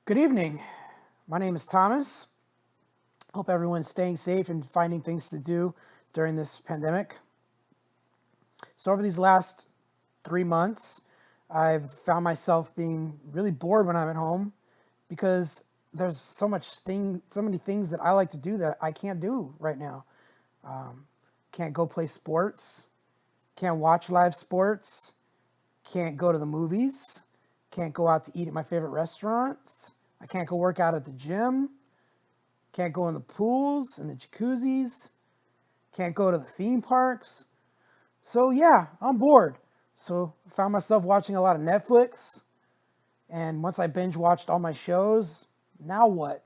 Good evening. My name is Thomas. Hope everyone's staying safe and finding things to do during this pandemic. So over these last 3 months, I've found myself being really bored when I'm at home because there's so many things that I like to do that I can't do right now. Um, can't go play sports, can't watch live sports, can't go to the movies, can't go out to eat at my favorite restaurants. I can't go work out at the gym. Can't go in the pools and the jacuzzis. Can't go to the theme parks. So yeah, I'm bored. So I found myself watching a lot of Netflix. And once I binge watched all my shows, now what?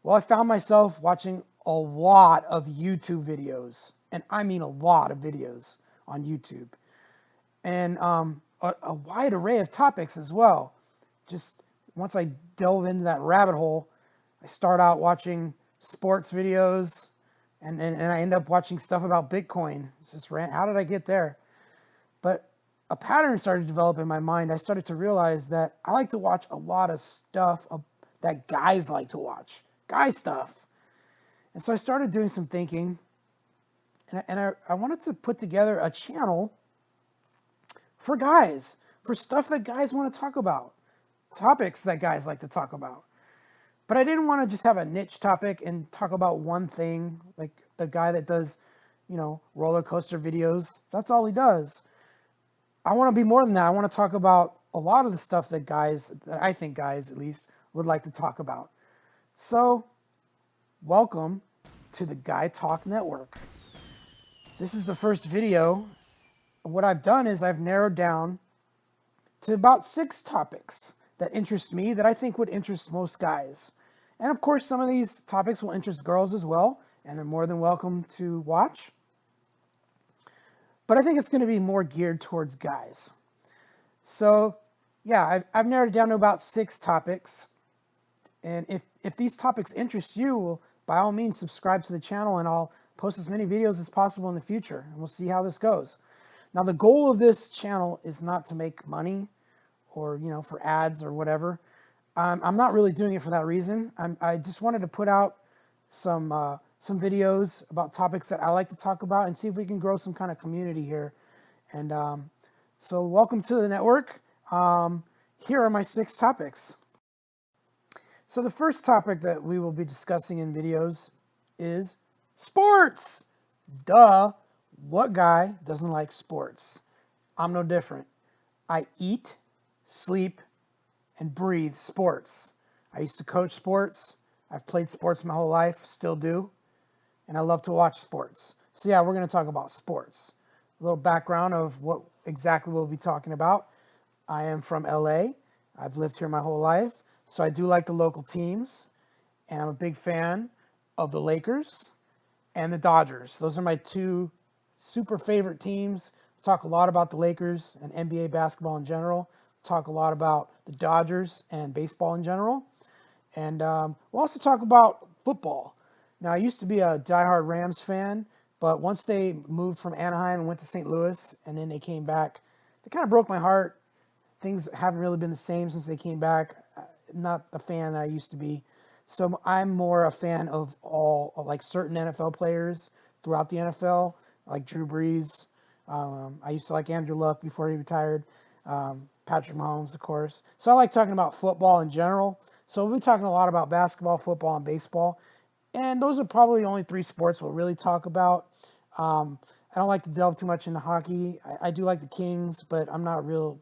Well, I found myself watching a lot of YouTube videos. And I mean a lot of videos on YouTube. And a wide array of topics as well. Just once I delve into that rabbit hole, I start out watching sports videos, and I end up watching stuff about Bitcoin. It's just rant. How did I get there? But a pattern started to develop in my mind. I started to realize that I like to watch a lot of stuff that guys like to watch, guy stuff. And so I started doing some thinking, and I wanted to put together a channel for guys, for stuff that guys want to talk about, topics that guys like to talk about. But I didn't want to just have a niche topic and talk about one thing, like the guy that does, roller coaster videos. That's all he does. I want to be more than that. I want to talk about a lot of the stuff that I think guys at least, would like to talk about. So, welcome to the Guy Talk Network. This is the first video. What I've done is I've narrowed down to about 6 topics that interest me, that I think would interest most guys. And of course, some of these topics will interest girls as well, and they're more than welcome to watch. But I think it's going to be more geared towards guys. So, yeah, I've narrowed it down to about 6 topics. And if these topics interest you, well, by all means, subscribe to the channel, and I'll post as many videos as possible in the future, and we'll see how this goes. Now, the goal of this channel is not to make money or, for ads or whatever. I'm not really doing it for that reason. I just wanted to put out some videos about topics that I like to talk about and see if we can grow some kind of community here. And so welcome to the network. Here are my 6 topics. So the first topic that we will be discussing in videos is sports. Duh. What guy doesn't like sports? I'm no different. I eat, sleep, and breathe sports. I used to coach sports. I've played sports my whole life, still do. And I love to watch sports. So yeah, we're going to talk about sports. A little background of what exactly we'll be talking about. I am from LA. I've lived here my whole life. So I do like the local teams. And I'm a big fan of the Lakers and the Dodgers. Those are my 2 super favorite teams. We'll talk a lot about the Lakers and NBA basketball in general. Talk a lot about the Dodgers and baseball in general. And we'll also talk about football. Now, I used to be a diehard Rams fan, but once they moved from Anaheim and went to St. Louis, and then they came back, they kind of broke my heart. Things haven't really been the same since they came back. Not the fan that I used to be. So I'm more a fan of like certain NFL players throughout the NFL, like Drew Brees. I used to like Andrew Luck before he retired. Patrick Mahomes, of course. So I like talking about football in general. So we'll be talking a lot about basketball, football, and baseball. And those are probably the only 3 sports we'll really talk about. I don't like to delve too much into hockey. I do like the Kings, but I'm not a real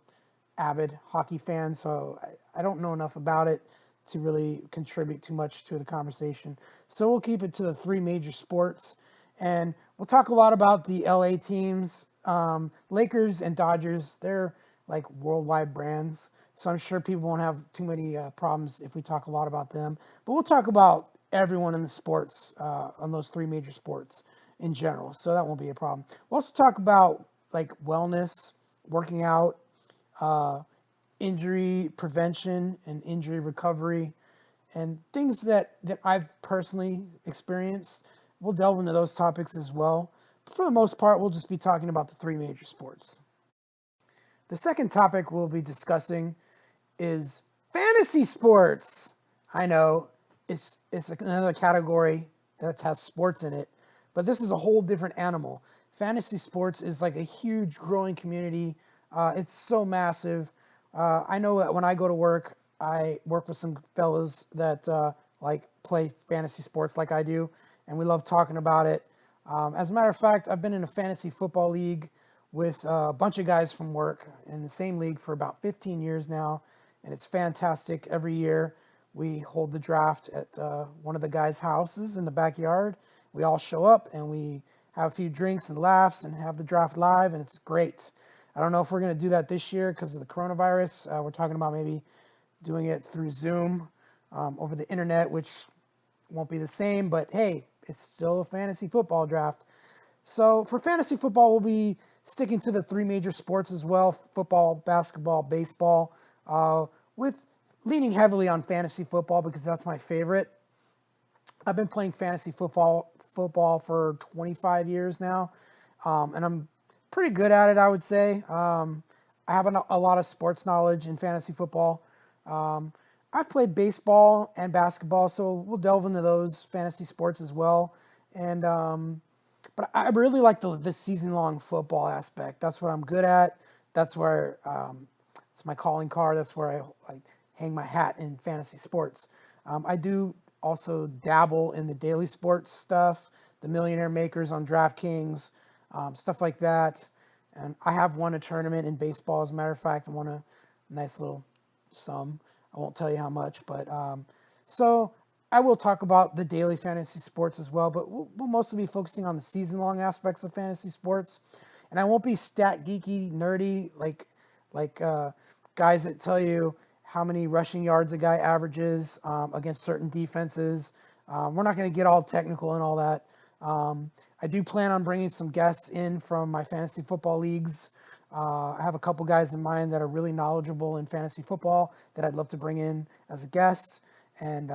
avid hockey fan, so I don't know enough about it to really contribute too much to the conversation. So we'll keep it to the 3 major sports. And we'll talk a lot about the LA teams. Lakers and Dodgers, they're like worldwide brands. So I'm sure people won't have too many problems if we talk a lot about them. But we'll talk about everyone in the sports, on those 3 major sports in general. So that won't be a problem. We'll also talk about like wellness, working out, injury prevention and injury recovery, and things that I've personally experienced. We'll delve into those topics as well. But for the most part, we'll just be talking about the 3 major sports. The second topic we'll be discussing is Fantasy sports. I know it's another category that has sports in it, but this is a whole different animal. Fantasy sports is like a huge growing community. It's so massive. I know that when I go to work, I work with some fellas that like play fantasy sports like I do, and we love talking about it. As a matter of fact, I've been in a fantasy football league with a bunch of guys from work in the same league for about 15 years now, and it's fantastic. Every year we hold the draft at one of the guys' houses in the backyard. We all show up and we have a few drinks and laughs and have the draft live, and it's great. I don't know if we're going to do that this year because of the coronavirus. We're talking about maybe doing it through Zoom over the internet, which won't be the same, but hey, it's still a fantasy football draft. So for fantasy football, we'll be sticking to the three major sports as well: football, basketball, baseball, with leaning heavily on fantasy football because that's my favorite. I've been playing fantasy football for 25 years now, and I'm pretty good at it, I would say. I have a lot of sports knowledge in fantasy football. I've played baseball and basketball, so we'll delve into those fantasy sports as well. And but I really like the season-long football aspect. That's what I'm good at. That's where it's my calling card. That's where I hang my hat in fantasy sports. I do also dabble in the daily sports stuff, the millionaire makers on DraftKings, stuff like that. And I have won a tournament in baseball, as a matter of fact. I won a nice little sum. I won't tell you how much, but so I will talk about the daily fantasy sports as well, but we'll mostly be focusing on the season-long aspects of fantasy sports. And I won't be stat geeky, nerdy, like guys that tell you how many rushing yards a guy averages against certain defenses. We're not going to get all technical and all that. I do plan on bringing some guests in from my fantasy football leagues. I have a couple guys in mind that are really knowledgeable in fantasy football that I'd love to bring in as a guest. And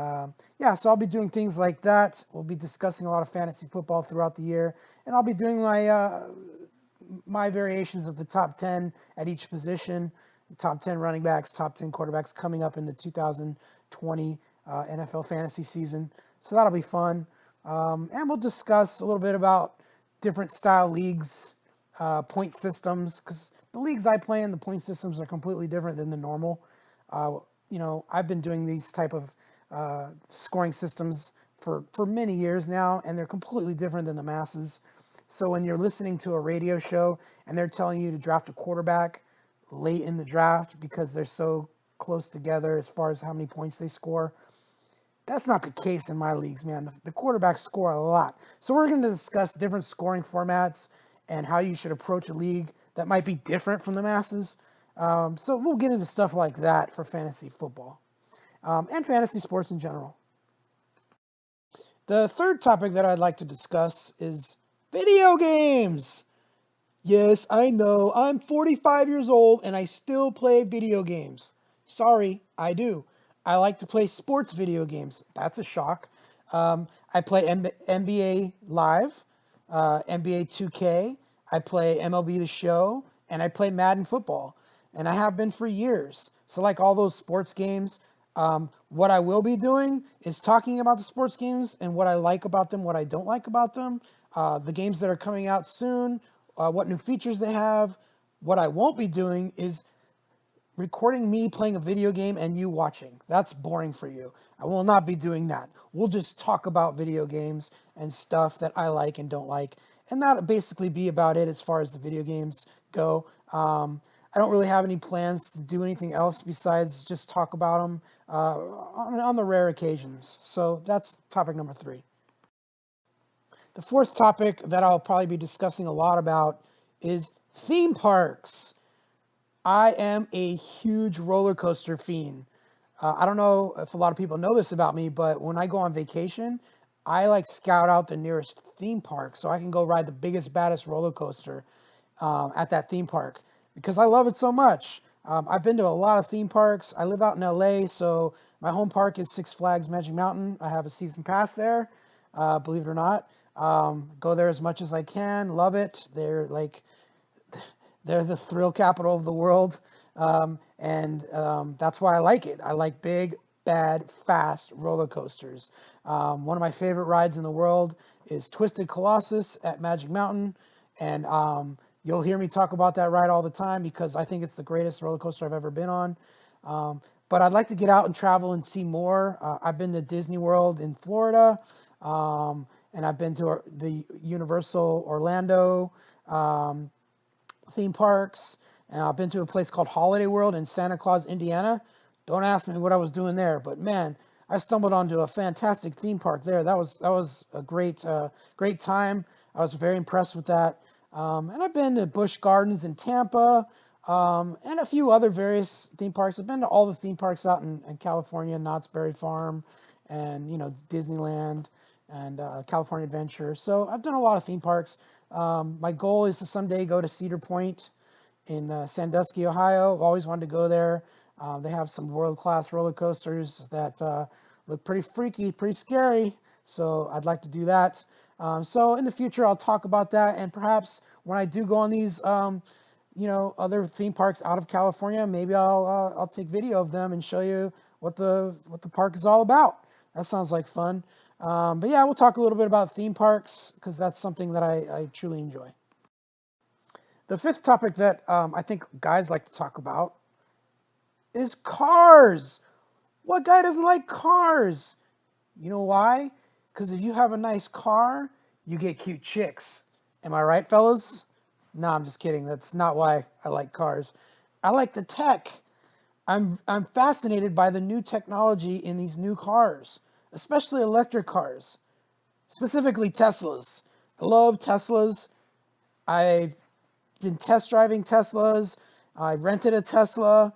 yeah, so I'll be doing things like that. We'll be discussing a lot of fantasy football throughout the year, and I'll be doing my variations of the top 10 at each position, top 10 running backs, top 10 quarterbacks coming up in the 2020 NFL fantasy season. So that'll be fun. And we'll discuss a little bit about different style leagues, point systems, because the leagues I play in, the point systems are completely different than the normal. I've been doing these type of scoring systems for many years now, and they're completely different than the masses. So when you're listening to a radio show and they're telling you to draft a quarterback late in the draft because they're so close together as far as how many points they score, that's not the case in my leagues, man. The quarterbacks score a lot. So we're going to discuss different scoring formats and how you should approach a league that might be different from the masses. So we'll get into stuff like that for fantasy football and fantasy sports in general. The third topic that I'd like to discuss is video games. Yes, I know. I'm 45 years old and I still play video games. Sorry, I do. I like to play sports video games. That's a shock. I play NBA Live, NBA 2K. I play MLB The Show, and I play Madden Football. And I have been for years. So like all those sports games, what I will be doing is talking about the sports games and what I like about them, what I don't like about them, the games that are coming out soon, what new features they have. What I won't be doing is recording me playing a video game and you watching. That's boring for you. I will not be doing that. We'll just talk about video games and stuff that I like and don't like. And that'll basically be about it as far as the video games go. I don't really have any plans to do anything else besides just talk about them on the rare occasions. So that's topic number 3. The fourth topic that I'll probably be discussing a lot about is theme parks. I am a huge roller coaster fiend. I don't know if a lot of people know this about me, but when I go on vacation, I like scout out the nearest theme park so I can go ride the biggest, baddest roller coaster at that theme park because I love it so much. I've been to a lot of theme parks. I live out in LA, so my home park is Six Flags Magic Mountain. I have a season pass there, believe it or not. Go there as much as I can. Love it. They're the thrill capital of the world. That's why I like it. I like big, bad, fast roller coasters. One of my favorite rides in the world is Twisted Colossus at Magic Mountain, and you'll hear me talk about that ride all the time because I think it's the greatest roller coaster I've ever been on. But I'd like to get out and travel and see more. I've been to Disney World in Florida, and I've been to the Universal Orlando theme parks. And I've been to a place called Holiday World in Santa Claus, Indiana. Don't ask me what I was doing there, but man, I stumbled onto a fantastic theme park there. That was a great time. I was very impressed with that. And I've been to Busch Gardens in Tampa, and a few other various theme parks. I've been to all the theme parks out in California, Knott's Berry Farm, and Disneyland and California Adventure. So I've done a lot of theme parks. My goal is to someday go to Cedar Point in Sandusky, Ohio. I've always wanted to go there. They have some world-class roller coasters that look pretty freaky, pretty scary. So I'd like to do that. So in the future, I'll talk about that, and perhaps when I do go on these, other theme parks out of California, maybe I'll take video of them and show you what the park is all about. That sounds like fun. But yeah, we'll talk a little bit about theme parks because that's something that I truly enjoy. The fifth topic that I think guys like to talk about is cars. What guy doesn't like cars? You know why? Because if you have a nice car, you get cute chicks. Am I right, fellas? No, I'm just kidding. That's not why I like cars. I like the tech. I'm fascinated by the new technology in these new cars, especially electric cars, specifically Teslas. I love Teslas. I've been test driving Teslas. I rented a Tesla,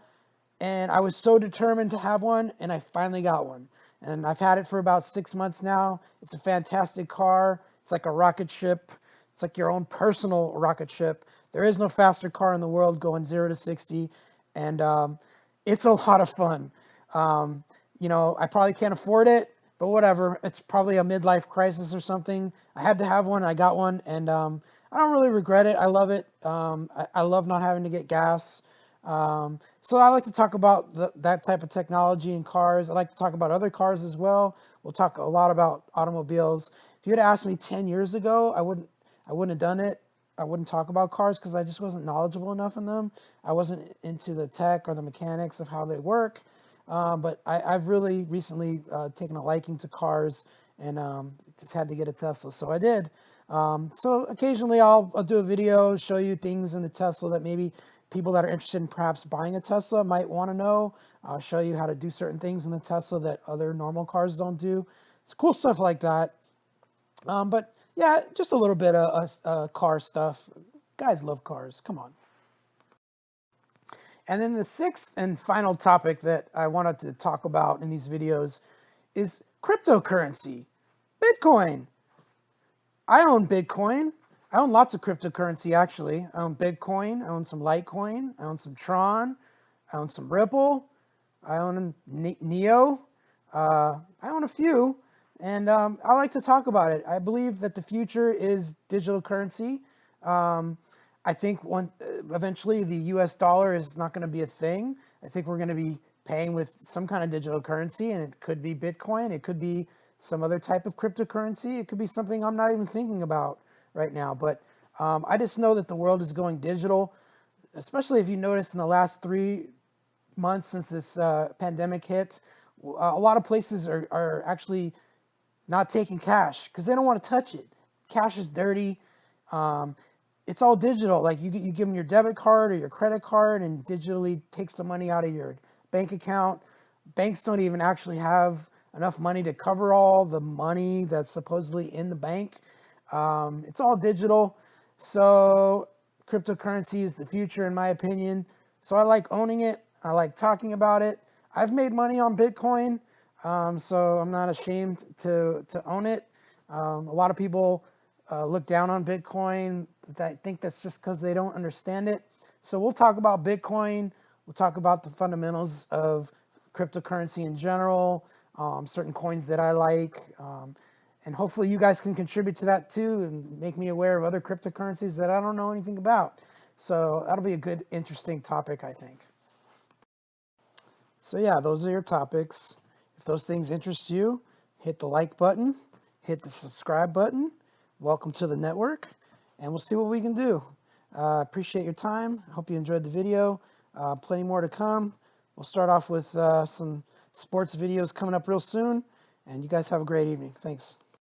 and I was so determined to have one, and I finally got one. And I've had it for about 6 months now. It's a fantastic car. It's like a rocket ship. It's like your own personal rocket ship. There is no faster car in the world going 0 to 60, and it's a lot of fun. I probably can't afford it, but whatever. It's probably a midlife crisis or something. I had to have one. I got one, and I don't really regret it. I love it. I love not having to get gas. So I like to talk about that type of technology in cars. I like to talk about other cars as well. We'll talk a lot about automobiles. If you had asked me 10 years ago, I wouldn't have done it. I wouldn't talk about cars because I just wasn't knowledgeable enough in them. I wasn't into the tech or the mechanics of how they work. But I've really recently taken a liking to cars and just had to get a Tesla. So I did. So occasionally I'll do a video, show you things in the Tesla that maybe people that are interested in perhaps buying a Tesla might want to know. I'll show you how to do certain things in the Tesla that other normal cars don't do. It's cool stuff like that. But yeah, just a little bit of car stuff. Guys love cars. Come on. And then the sixth and final topic that I wanted to talk about in these videos is cryptocurrency, Bitcoin. I own Bitcoin. I own lots of cryptocurrency, actually. I own Bitcoin. I own some Litecoin. I own some Tron. I own some Ripple. I own Neo. I own a few, and I like to talk about it. I believe that the future is digital currency. I think eventually the U.S. dollar is not going to be a thing. I think we're going to be paying with some kind of digital currency, and it could be Bitcoin. It could be some other type of cryptocurrency. It could be something I'm not even thinking about right now. But I just know that the world is going digital, especially if you notice in the last 3 months since this pandemic hit, a lot of places are actually not taking cash because they don't want to touch it. Cash is dirty. It's all digital. Like you give them your debit card or your credit card and digitally takes the money out of your bank account. Banks don't even actually have enough money to cover all the money that's supposedly in the bank. It's all digital. So cryptocurrency is the future in my opinion. So I like owning it. I like talking about it. I've made money on Bitcoin. So I'm not ashamed to own it. A lot of people look down on Bitcoin. I think that's just because they don't understand it. So we'll talk about Bitcoin. We'll talk about the fundamentals of cryptocurrency in general, certain coins that I like, and hopefully you guys can contribute to that too and make me aware of other cryptocurrencies that I don't know anything about. So that'll be a good, interesting topic, I think. So yeah, those are your topics. If those things interest you, hit the like button, hit the subscribe button. Welcome to the network, and we'll see what we can do. Appreciate your time. Hope you enjoyed the video. Plenty more to come. We'll start off with some sports videos coming up real soon, and you guys have a great evening. Thanks.